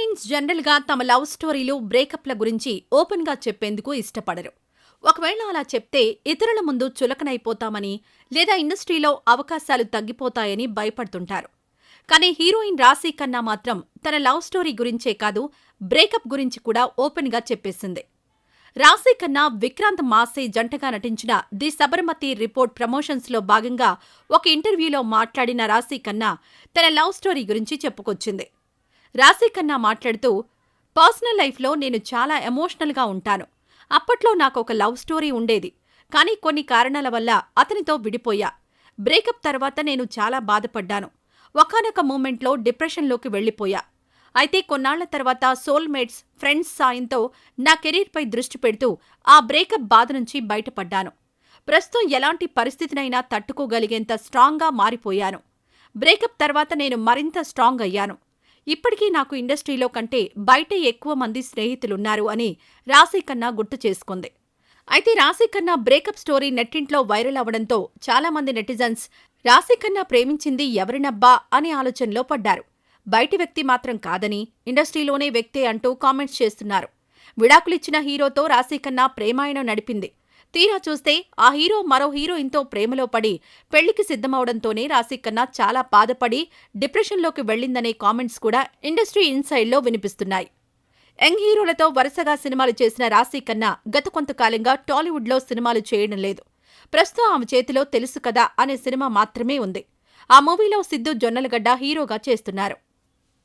Heroines general గా తమ love స్టోరీలు, బ్రేకప్ల గురించి ఓపెన్ గా చెప్పేందుకు ఇష్టపడరు. ఒకవేళ అలా చెప్తే ఇతరుల ముందు చులకనైపోతామని లేదా ఇండస్ట్రీలో అవకాశాలు తగ్గిపోతాయని భయపడుతుంటారు. కానీ హీరోయిన్ రాశీ ఖన్నా మాత్రం తన లవ్ స్టోరీ గురించే కాదు, బ్రేకప్ గురించి కూడా ఓపెన్ గా చెప్పేసింది. రాశీ ఖన్నా, విక్రాంత్ మాసే జంటగా నటించిన ది సబర్మతి రిపోర్ట్ ప్రమోషన్స్ లో భాగంగా ఒక ఇంటర్వ్యూలో మాట్లాడిన రాశీ ఖన్నా తన లవ్ స్టోరీ గురించి చెప్పుకొచ్చింది. రాశీ ఖన్నా మాట్లాడుతూ, పర్సనల్ లైఫ్లో నేను చాలా ఎమోషనల్గా ఉంటాను. అప్పట్లో నాకొక లవ్ స్టోరీ ఉండేది, కానీ కొన్ని కారణాల వల్ల అతనితో విడిపోయా. బ్రేకప్ తర్వాత నేను చాలా బాధపడ్డాను. ఒకానొక మూమెంట్లో డిప్రెషన్లోకి వెళ్లిపోయా. అయితే కొన్నాళ్ల తర్వాత సోల్మేట్స్, ఫ్రెండ్స్ సాయంతో నా కెరీర్పై దృష్టి పెడుతూ ఆ బ్రేకప్ బాధ నుంచి బయటపడ్డాను. ప్రస్తుతం ఎలాంటి పరిస్థితినైనా తట్టుకోగలిగేంత స్ట్రాంగ్గా మారిపోయాను. బ్రేకప్ తర్వాత నేను మరింత స్ట్రాంగ్ అయ్యాను. ఇప్పటికీ నాకు ఇండస్ట్రీలో కంటే బయటే ఎక్కువ మంది స్నేహితులున్నారు అని రాశీ ఖన్నా గుర్తు చేసుకుంది. అయితే రాశీ ఖన్నా బ్రేకప్ స్టోరీ నెట్టింట్లో వైరల్ అవడంతో చాలామంది నెటిజన్స్ రాశీ ఖన్నా ప్రేమించింది ఎవరినబ్బా అనే ఆలోచనలో పడ్డారు. బయటి వ్యక్తి మాత్రం కాదని, ఇండస్ట్రీలోనే వ్యక్తే అంటూ కామెంట్స్ చేస్తున్నారు. విడాకులిచ్చిన హీరోతో రాశీ ఖన్నా ప్రేమాయణం నడిపింది. తీరా చూస్తే ఆ హీరో మరో హీరోయిన్తో ప్రేమలో పడి పెళ్లికి సిద్ధమవడంతోనే రాశీ ఖన్నా చాలా బాధపడి డిప్రెషన్లోకి వెళ్లిందనే కామెంట్స్ కూడా ఇండస్ట్రీ ఇన్సైడ్లో వినిపిస్తున్నాయి. యంగ్ హీరోలతో వరుసగా సినిమాలు చేసిన రాశీ ఖన్నా గత కొంతకాలంగా టాలీవుడ్లో సినిమాలు చేయడం లేదు. ప్రస్తుతం ఆమె చేతిలో తెలుసు కదా అనే సినిమా మాత్రమే ఉంది. ఆ మూవీలో సిద్ధు జొన్నలగడ్డ హీరోగా చేస్తున్నారు.